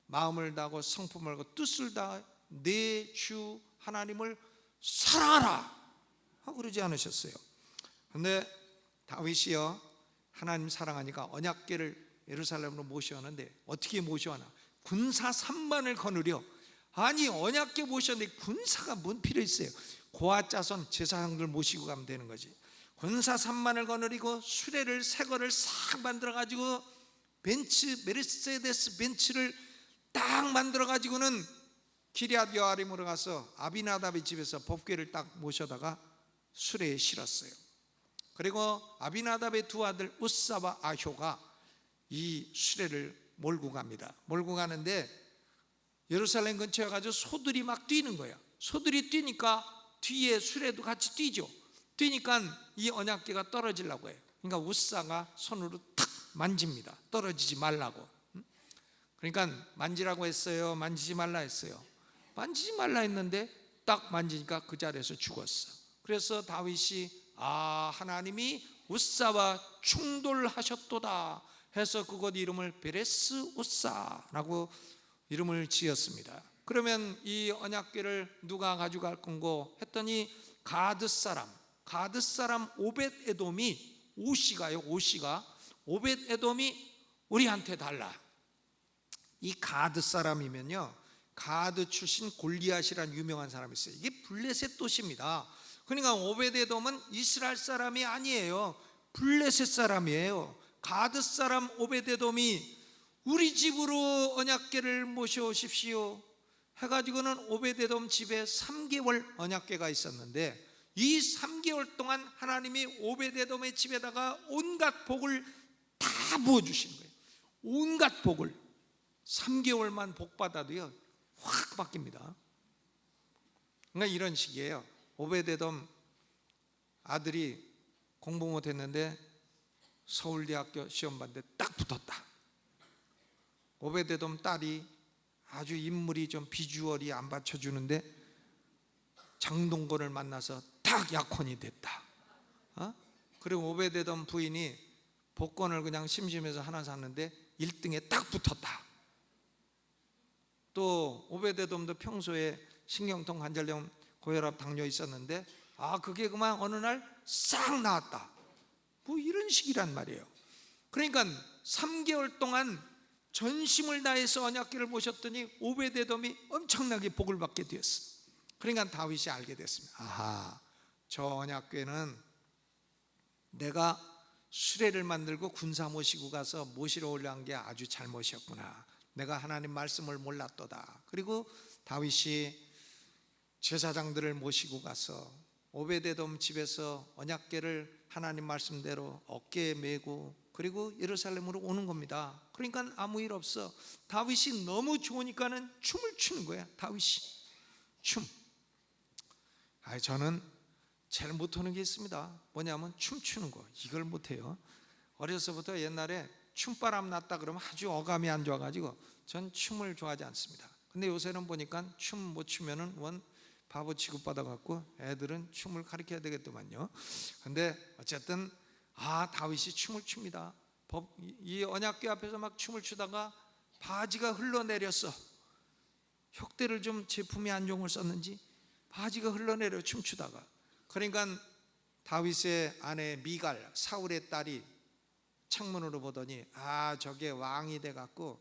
마음을 다하고 성품을 하고 뜻을 다해 내 주 하나님을 사랑하라 하고 그러지 않으셨어요. 그런데 다윗이요, 하나님 사랑하니까 언약궤를 예루살렘으로 모셔오는데 어떻게 모셔오나? 군사 3만을 거느려. 아니, 언약궤 모셨는데 군사가 뭔 필요 있어요? 고아자손 제사장들 모시고 가면 되는 거지. 군사 3만을 거느리고 수레를 새 거를 싹 만들어 가지고 벤츠, 메르세데스 벤츠를 딱 만들어 가지고는 기럇 여아림으로 가서 아비나답의 집에서 법궤를 딱 모셔다가 수레에 실었어요. 그리고 아비나답의 두 아들 우사와 아효가 이 수레를 몰고 갑니다. 몰고 가는데 예루살렘 근처에 가서 소들이 막 뛰는 거야. 소들이 뛰니까 뒤에 수레도 같이 뛰죠. 뛰니까 이 언약궤가 떨어지려고 해요. 그러니까 우사가 손으로 탁 만집니다. 떨어지지 말라고. 그러니까 만지라고 했어요? 만지지 말라 했어요? 만지지 말라 했는데 딱 만지니까 그 자리에서 죽었어. 그래서 다윗이 하나님이 우사와 충돌하셨도다 해서 그곳 이름을 베레스 우사라고 이름을 지었습니다. 그러면 이 언약궤를 누가 가져갈 건고 했더니 가드 사람 오벳 에돔이, 오시가요, 오벳 에돔이 우리한테 달라. 이 가드 사람이면요, 가드 출신 골리앗이라는 유명한 사람이 있어요. 이게 블레셋 도시입니다. 그러니까 오벳 에돔은 이스라엘 사람이 아니에요. 블레셋 사람이에요. 가드 사람 오벳 에돔이 우리 집으로 언약궤를 모셔오십시오 해가지고는 오벳 에돔 집에 3개월 언약궤가 있었는데 이 3개월 동안 하나님이 오벳 에돔의 집에다가 온갖 복을 다 부어주신 거예요. 온갖 복을 3개월만 복 받아도요 확 바뀝니다. 그러니까 이런 식이에요. 오벳 에돔 아들이 공부 못했는데 서울대학교 시험 봤는데 딱 붙었다. 오벳 에돔 딸이 아주 인물이 좀 비주얼이 안 받쳐주는데 장동건을 만나서 딱 약혼이 됐다. 그리고 오벳 에돔 부인이 복권을 그냥 심심해서 하나 샀는데 1등에 딱 붙었다. 또 오벳 에돔도 평소에 신경통, 관절염, 고혈압, 당뇨 있었는데 그게 그만 어느 날 싹 나았다. 뭐 이런 식이란 말이에요. 그러니까 3개월 동안 전심을 다해서 언약궤를 모셨더니 오벳 에돔이 엄청나게 복을 받게 되었어. 그러니까 다윗이 알게 됐습니다. 저 언약궤는 내가 수레를 만들고 군사 모시고 가서 모시러 올라간 게 아주 잘못이었구나. 내가 하나님 말씀을 몰랐도다. 그리고 다윗이 제사장들을 모시고 가서 오벳 에돔 집에서 언약궤를 하나님 말씀대로 어깨에 메고 그리고 예루살렘으로 오는 겁니다. 그러니까 아무 일 없어. 다윗이 너무 좋으니까는 춤을 추는 거야. 다윗이 춤. 저는 제일 못하는 게 있습니다. 뭐냐면 춤추는 거. 이걸 못해요. 어려서부터 옛날에 춤바람 났다 그러면 아주 어감이 안 좋아가지고 전 춤을 좋아하지 않습니다. 근데 요새는 보니까 춤 못 추면은 원 바보 취급받아갖고 애들은 춤을 가르쳐야 되겠더만요. 근데 어쨌든 다윗이 춤을 춥니다. 이 언약궤 앞에서 막 춤을 추다가 바지가 흘러내렸어. 혁대를 좀 제품에 안 좋은 걸 썼는지 바지가 흘러내려 춤추다가, 그러니까 다윗의 아내 미갈, 사울의 딸이 창문으로 보더니 저게 왕이 돼갖고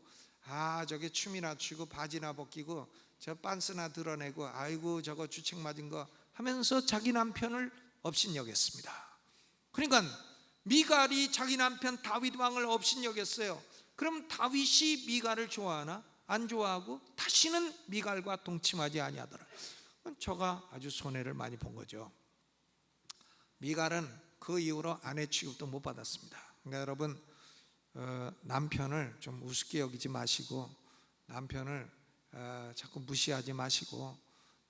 저게 춤이나 추고 바지나 벗기고 저 빤스나 드러내고 아이고 저거 주책 맞은 거 하면서 자기 남편을 업신여겼습니다. 그러니까 미갈이 자기 남편 다윗 왕을 업신여겼어요. 그럼 다윗이 미갈을 좋아하나? 안 좋아하고 다시는 미갈과 동침하지 아니하더라. 저가 아주 손해를 많이 본 거죠. 미갈은 그 이후로 아내 취급도 못 받았습니다. 그러니까 여러분, 남편을 좀 우습게 여기지 마시고, 남편을 자꾸 무시하지 마시고,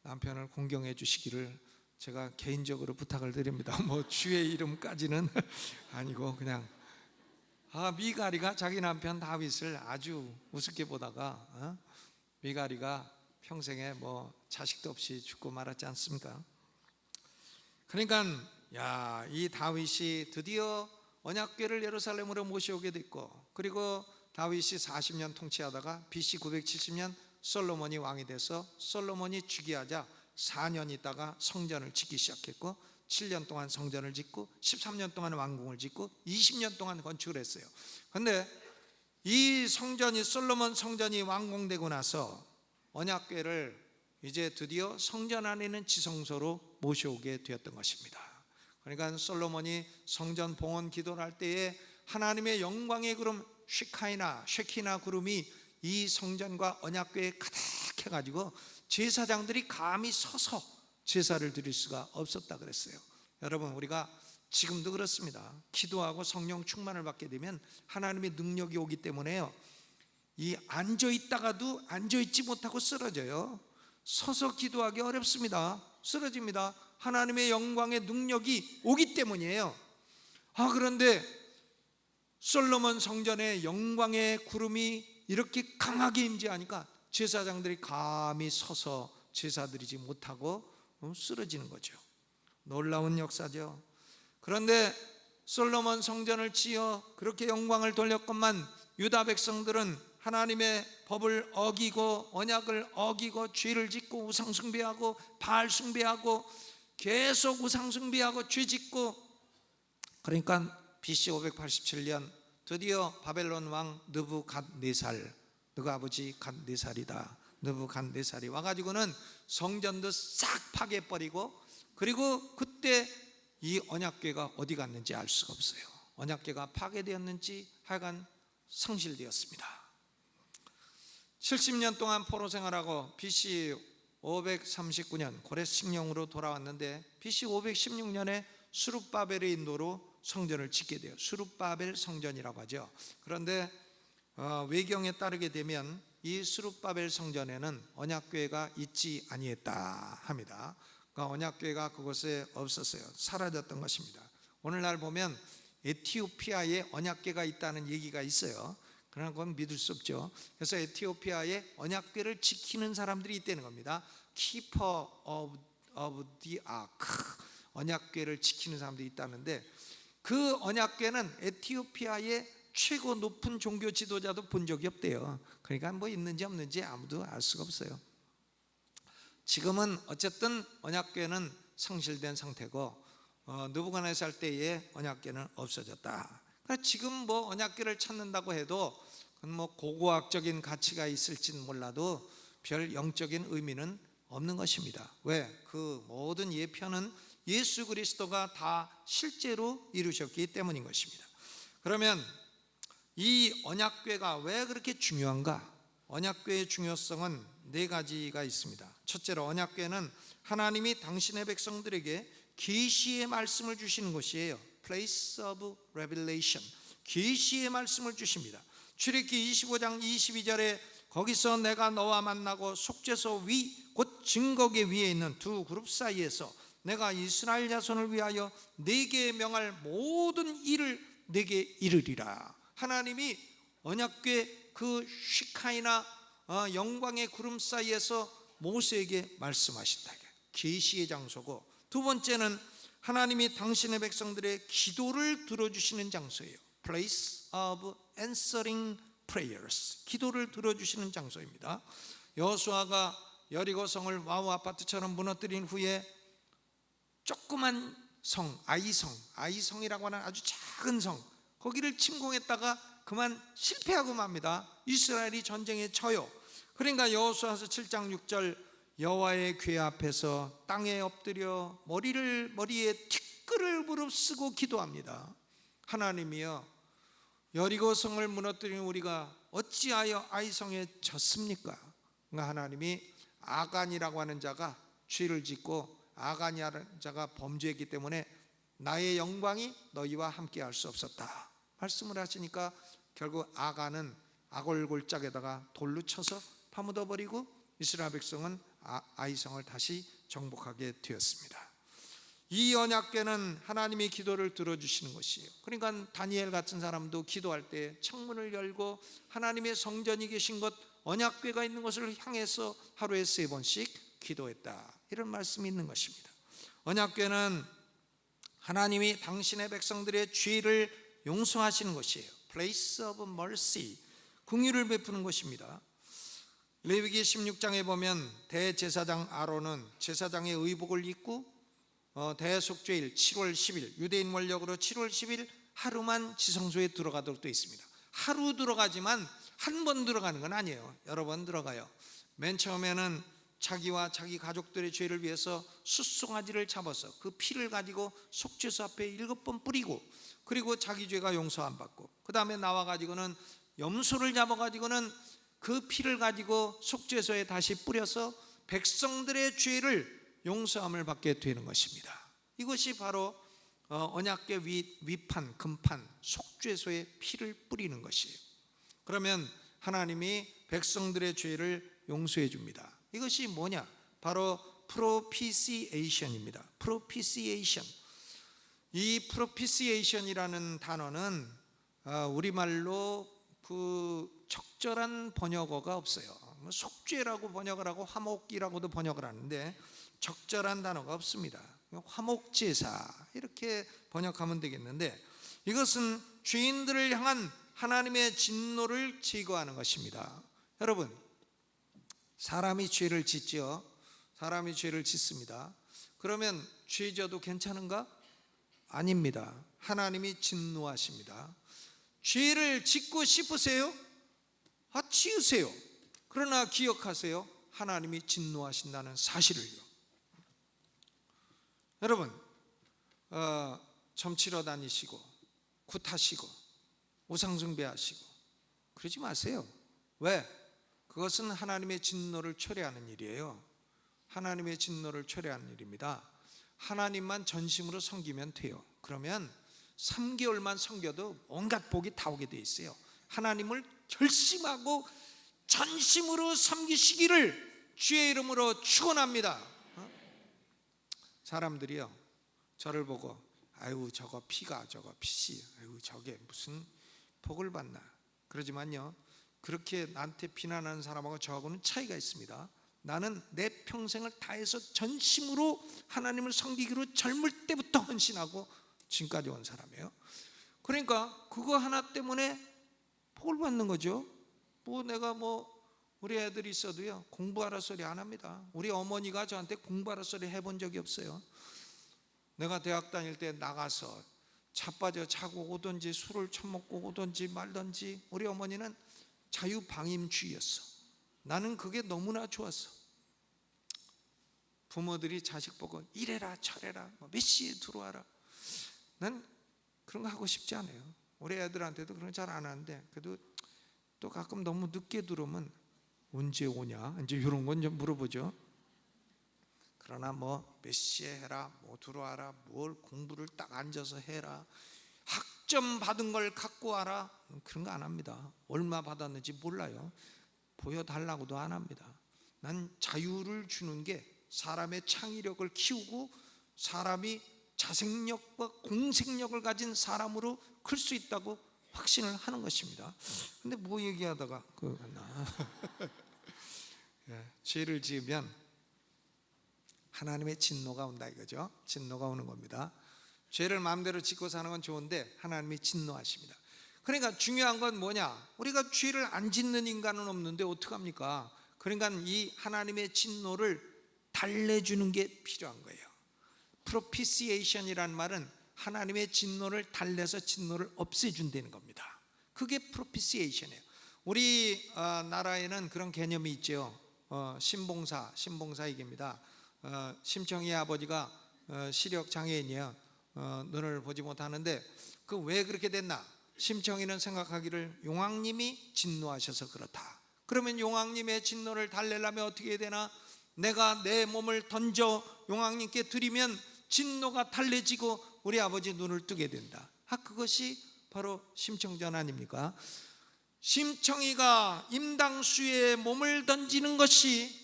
남편을 공경해 주시기를 제가 개인적으로 부탁을 드립니다. 뭐 주의 이름까지는 아니고 그냥 미갈이가 자기 남편 다윗을 아주 우습게 보다가 미갈이가 평생에 뭐 자식도 없이 죽고 말았지 않습니까? 그러니까 이 다윗이 드디어 언약궤를 예루살렘으로 모셔오게 됐고, 그리고 다윗이 40년 통치하다가 BC 970년 솔로몬이 왕이 돼서 솔로몬이 즉위하자 4년 있다가 성전을 짓기 시작했고, 7년 동안 성전을 짓고 13년 동안 왕궁을 짓고 20년 동안 건축을 했어요. 그런데 이 성전이, 솔로몬 성전이 완공되고 나서 언약궤를 이제 드디어 성전 안에 있는 지성소로 모셔오게 되었던 것입니다. 그러니까 솔로몬이 성전 봉헌 기도를 할 때에 하나님의 영광의 구름 쉐키나 구름이 이 성전과 언약궤에 가득해가지고 제사장들이 감히 서서 제사를 드릴 수가 없었다 그랬어요. 여러분, 우리가 지금도 그렇습니다. 기도하고 성령 충만을 받게 되면 하나님의 능력이 오기 때문에요, 이 앉아있다가도 앉아있지 못하고 쓰러져요. 서서 기도하기 어렵습니다. 쓰러집니다. 하나님의 영광의 능력이 오기 때문이에요. 그런데 솔로몬 성전에 영광의 구름이 이렇게 강하게 임재하니까 제사장들이 감히 서서 제사드리지 못하고 쓰러지는 거죠. 놀라운 역사죠. 그런데 솔로몬 성전을 지어 그렇게 영광을 돌렸건만 유다 백성들은 하나님의 법을 어기고 언약을 어기고 죄를 짓고 우상 숭배하고 바알 숭배하고 계속 우상 숭배하고 죄 짓고, 그러니까 BC 587년 드디어 바벨론 왕 느부갓네살, 너가 아버지 갓네살이다, 느부갓네살이 와가지고는 성전도 싹 파괴해버리고, 그리고 그때 이 언약궤가 어디 갔는지 알 수가 없어요. 언약궤가 파괴되었는지 하여간 상실되었습니다. 70년 동안 포로 생활하고 BC 539년 고레식령으로 돌아왔는데 BC 516년에 수룹바벨의 인도로 성전을 짓게 돼요. 수룹바벨 성전이라고 하죠. 그런데 외경에 따르게 되면 이 수룹바벨 성전에는 언약궤가 있지 아니했다 합니다. 그러니까 언약궤가 그곳에 없었어요. 사라졌던 것입니다. 오늘날 보면 에티오피아에 언약궤가 있다는 얘기가 있어요. 그러나 그건 믿을 수 없죠. 그래서 에티오피아에 언약궤를 지키는 사람들이 있다는 겁니다. Keeper of the Ark, 언약궤를 지키는 사람들이 있다는데, 그 언약궤는 에티오피아의 최고 높은 종교 지도자도 본 적이 없대요. 그러니까 뭐 있는지 없는지 아무도 알 수가 없어요. 지금은 어쨌든 언약궤는 상실된 상태고 느부갓네살 때의 언약궤는 없어졌다. 그러니까 지금 뭐 언약궤를 찾는다고 해도 그건 뭐 고고학적인 가치가 있을지는 몰라도 별 영적인 의미는 없는 것입니다. 왜? 그 모든 예표는 예수 그리스도가 다 실제로 이루셨기 때문인 것입니다. 그러면 이 언약궤가 왜 그렇게 중요한가? 언약궤의 중요성은 네 가지가 있습니다. 첫째로 언약궤는 하나님이 당신의 백성들에게 계시의 말씀을 주시는 곳이에요. Place of Revelation, 계시의 말씀을 주십니다. 출애굽기 25장 22절에 거기서 내가 너와 만나고 속죄소 위 곧 증거계 위에 있는 두 그룹 사이에서 내가 이스라엘 자손을 위하여 네게 명할 모든 일을 네게 이르리라. 하나님이 언약궤 그 시카이나 영광의 구름 사이에서 모세에게 말씀하신다. 계시의 장소고, 두 번째는 하나님이 당신의 백성들의 기도를 들어주시는 장소예요. Place of answering prayers. 기도를 들어주시는 장소입니다. 여호수아가 여리고성을 와우 아파트처럼 무너뜨린 후에 조그만 성, 아이성이라고 하는 아주 작은 성, 거기를 침공했다가 그만 실패하고 맙니다. 이스라엘이 전쟁에 쳐요. 그러니까 여호수아서 7장 6절, 여호와의 궤 앞에서 땅에 엎드려 머리에 티끌을 무릅쓰고 기도합니다. 하나님이여, 여리고성을 무너뜨린 우리가 어찌하여 아이성에 졌습니까? 그러니까 하나님이 아간이라고 하는 자가 죄를 짓고 아간이라는 자가 범죄했기 때문에 나의 영광이 너희와 함께 할 수 없었다 말씀을 하시니까 결국 아간은 아골골짝에다가 돌로 쳐서 파묻어 버리고 이스라엘 백성은 아이성을 다시 정복하게 되었습니다. 이 언약궤는 하나님의 기도를 들어주시는 것이에요. 그러니까 다니엘 같은 사람도 기도할 때 창문을 열고 하나님의 성전이 계신 것, 언약궤가 있는 것을 향해서 하루에 3번씩 기도했다, 이런 말씀이 있는 것입니다. 언약궤는 하나님이 당신의 백성들의 죄를 용서하시는 것이에요. Place of mercy, 긍휼을 베푸는 것입니다. 레위기 16장에 보면 대제사장 아론은 제사장의 의복을 입고 대속죄일 7월 10일, 유대인 원력으로 7월 10일 하루만 지성소에 들어가도록 되어 있습니다. 하루 들어가지만 한 번 들어가는 건 아니에요. 여러 번 들어가요. 맨 처음에는 자기와 자기 가족들의 죄를 위해서 숫송아지를 잡아서 그 피를 가지고 속죄소 앞에 7번 뿌리고, 그리고 자기 죄가 용서 안 받고, 그 다음에 나와가지고는 염소를 잡아가지고는 그 피를 가지고 속죄소에 다시 뿌려서 백성들의 죄를 용서함을 받게 되는 것입니다. 이것이 바로 언약궤 위판, 금판, 속죄소에 피를 뿌리는 것이에요. 그러면 하나님이 백성들의 죄를 용서해 줍니다. 이것이 뭐냐? 바로 propitiation입니다. propitiation. 이 propitiation이라는 단어는 우리말로 그 적절한 번역어가 없어요. 속죄라고 번역을 하고 화목이라고도 번역을 하는데 적절한 단어가 없습니다. 화목제사 이렇게 번역하면 되겠는데, 이것은 죄인들을 향한 하나님의 진노를 제거하는 것입니다. 여러분, 사람이 죄를 짓죠. 사람이 죄를 짓습니다. 그러면 죄 져도 괜찮은가? 아닙니다. 하나님이 진노하십니다. 죄를 짓고 싶으세요? 지으세요. 그러나 기억하세요. 하나님이 진노하신다는 사실을요. 여러분, 점치러 다니시고 굿하시고 우상숭배하시고 그러지 마세요. 왜? 그것은 하나님의 진노를 초래하는 일이에요. 하나님의 진노를 초래하는 일입니다. 하나님만 전심으로 섬기면 돼요. 그러면 3개월만 섬겨도 온갖 복이 다 오게 돼 있어요. 하나님을 결심하고 전심으로 섬기시기를 주의 이름으로 축원합니다. 사람들이요, 저를 보고 아유 저거 피가, 저거 핏이, 아유 저게 무슨 복을 받나 그러지만요, 그렇게 나한테 비난하는 사람하고 저하고는 차이가 있습니다. 나는 내 평생을 다해서 전심으로 하나님을 섬기기로 젊을 때부터 헌신하고 지금까지 온 사람이에요. 그러니까 그거 하나 때문에 복을 받는 거죠. 내가 우리 애들이 있어도요 공부하라 소리 안 합니다. 우리 어머니가 저한테 공부하라 소리 해본 적이 없어요. 내가 대학 다닐 때 나가서 자빠져 자고 오든지 술을 처먹고 오든지 말든지 우리 어머니는 자유방임주의였어. 나는 그게 너무나 좋았어. 부모들이 자식 보고 이래라 저래라 몇 시에 들어와라, 난 그런 거 하고 싶지 않아요. 우리 애들한테도 그런 거 잘 안 하는데, 그래도 또 가끔 너무 늦게 들어오면 언제 오냐 이제 이런 건 좀 물어보죠. 그러나 몇 시에 해라, 들어와라, 뭘 공부를 딱 앉아서 해라, 학점 받은 걸 갖고 와라, 그런 거 안 합니다. 얼마 받았는지 몰라요. 보여달라고도 안 합니다. 난 자유를 주는 게 사람의 창의력을 키우고 사람이 자생력과 공생력을 가진 사람으로 클 수 있다고 확신을 하는 것입니다. 근데 얘기하다가 죄를 지으면 하나님의 진노가 온다 이거죠. 진노가 오는 겁니다. 죄를 마음대로 짓고 사는 건 좋은데 하나님이 진노하십니다. 그러니까 중요한 건 뭐냐? 우리가 죄를 안 짓는 인간은 없는데 어떡합니까? 그러니까 이 하나님의 진노를 달래주는 게 필요한 거예요. propitiation이라는 말은 하나님의 진노를 달래서 진노를 없애준다는 겁니다. 그게 propitiation이에요. 우리 나라에는 그런 개념이 있죠. 신봉사 얘기입니다. 심청이 아버지가 시력 장애인이에요. 눈을 보지 못하는데 그 왜 그렇게 됐나? 심청이는 생각하기를 용왕님이 진노하셔서 그렇다. 그러면 용왕님의 진노를 달래려면 어떻게 해야 되나? 내가 내 몸을 던져 용왕님께 드리면 진노가 달래지고 우리 아버지 눈을 뜨게 된다. 그것이 바로 심청전 아닙니까? 심청이가 임당수의 몸을 던지는 것이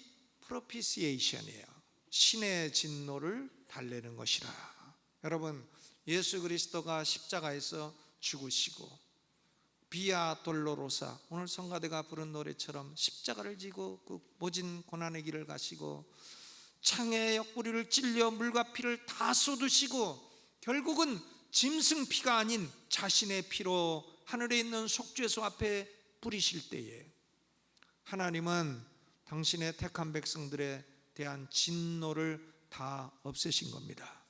propitiation이에요. 신의 진노를 달래는 것이라. 여러분, 예수 그리스도가 십자가에서 죽으시고 비아 돌로로사, 오늘 성가대가 부른 노래처럼 십자가를 지고 그 모진 고난의 길을 가시고 창의 옆구리를 찔려 물과 피를 다 쏟으시고 결국은 짐승 피가 아닌 자신의 피로 하늘에 있는 속죄소 앞에 뿌리실 때에 하나님은 당신의 택한 백성들에 대한 진노를 다 없애신 겁니다.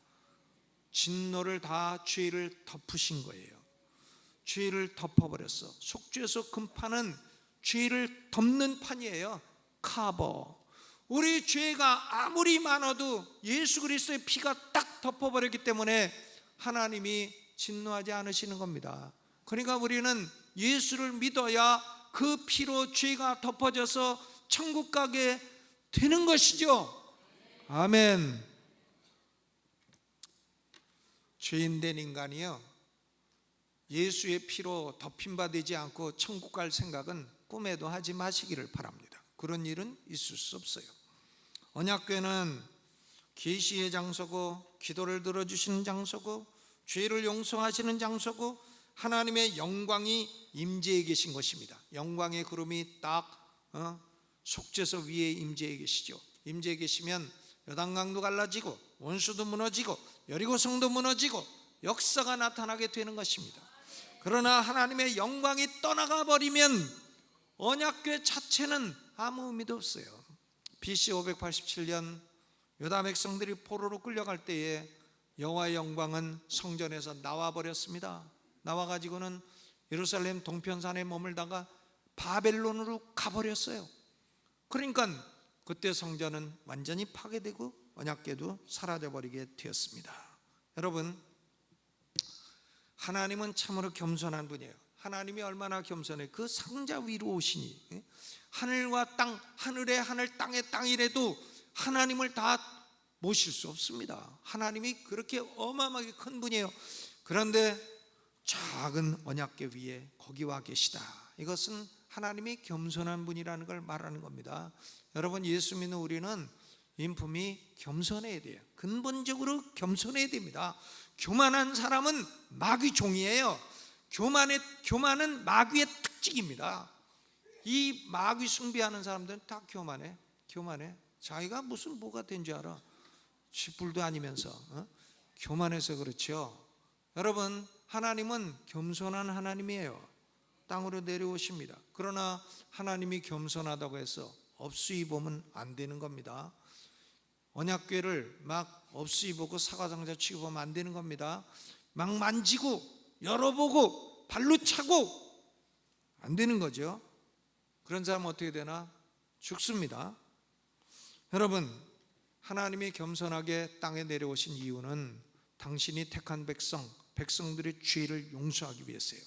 진노를 다 죄를 덮으신 거예요. 죄를 덮어버렸어. 속죄소 금판은 죄를 덮는 판이에요. 커버. 우리 죄가 아무리 많아도 예수 그리스도의 피가 딱 덮어버렸기 때문에 하나님이 진노하지 않으시는 겁니다. 그러니까 우리는 예수를 믿어야 그 피로 죄가 덮어져서 천국 가게 되는 것이죠. 아멘. 죄인된 인간이요, 예수의 피로 덮임 받지 않고 천국 갈 생각은 꿈에도 하지 마시기를 바랍니다. 그런 일은 있을 수 없어요. 언약궤는 계시의 장소고 기도를 들어주시는 장소고 죄를 용서하시는 장소고 하나님의 영광이 임재해 계신 것입니다. 영광의 구름이 딱 속죄소 위에 임재해 계시죠. 임재해 계시면 요단강도 갈라지고 원수도 무너지고 여리고성도 무너지고 역사가 나타나게 되는 것입니다. 그러나 하나님의 영광이 떠나가 버리면 언약궤 자체는 아무 의미도 없어요. BC 587년 유다 백성들이 포로로 끌려갈 때에 여호와의 영광은 성전에서 나와 버렸습니다. 나와 가지고는 예루살렘 동편산에 머물다가 바벨론으로 가버렸어요. 그러니까 그때 성전은 완전히 파괴되고 언약궤도 사라져 버리게 되었습니다. 여러분, 하나님은 참으로 겸손한 분이에요. 하나님이 얼마나 겸손해. 그 상자 위로 오시니 하늘과 땅, 하늘의 하늘, 땅의 땅이라도 하나님을 다 모실 수 없습니다. 하나님이 그렇게 어마어마하게 큰 분이에요. 그런데 작은 언약궤 위에 거기와 계시다. 이것은 하나님이 겸손한 분이라는 걸 말하는 겁니다. 여러분, 예수 믿는 우리는 인품이 겸손해야 돼요. 근본적으로 겸손해야 됩니다. 교만한 사람은 마귀 종이에요. 교만은 마귀의 특징입니다. 이 마귀 숭배하는 사람들은 다 교만해. 자기가 무슨 뭐가 된 줄 알아. 쥐뿔도 아니면서 교만해서 그렇죠. 여러분, 하나님은 겸손한 하나님이에요. 땅으로 내려오십니다. 그러나 하나님이 겸손하다고 해서 업수이 보면 안 되는 겁니다. 언약궤를 막 업수이 보고 사과상자 치고 보면 안 되는 겁니다. 막 만지고 열어보고 발로 차고 안 되는 거죠. 그런 사람은 어떻게 되나? 죽습니다. 여러분, 하나님이 겸손하게 땅에 내려오신 이유는 당신이 택한 백성들의 죄를 용서하기 위해서예요.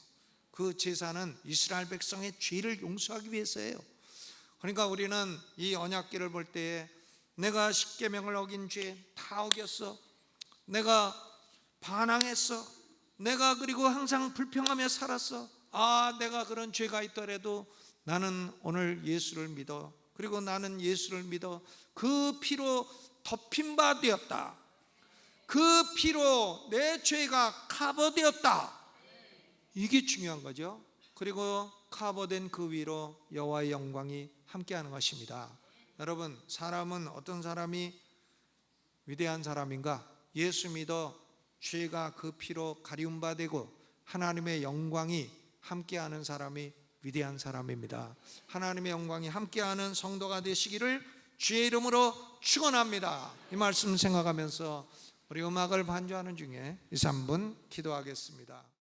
그 제사는 이스라엘 백성의 죄를 용서하기 위해서예요. 그러니까 우리는 이 언약궤를 볼 때에 내가 십계명을 어긴 죄 다 어겼어. 내가 반항했어. 내가 그리고 항상 불평하며 살았어. 내가 그런 죄가 있더라도 나는 오늘 예수를 믿어. 그리고 나는 예수를 믿어. 그 피로 덮임바 되었다. 그 피로 내 죄가 커버되었다. 이게 중요한 거죠. 그리고 커버된 그 위로 여호와의 영광이 함께하는 것입니다. 여러분, 사람은 어떤 사람이 위대한 사람인가? 예수 믿어 죄가 그 피로 가리움 바되고 하나님의 영광이 함께하는 사람이 위대한 사람입니다. 하나님의 영광이 함께하는 성도가 되시기를 주의 이름으로 축원합니다. 이 말씀 생각하면서 우리 음악을 반주하는 중에 2, 3분 기도하겠습니다.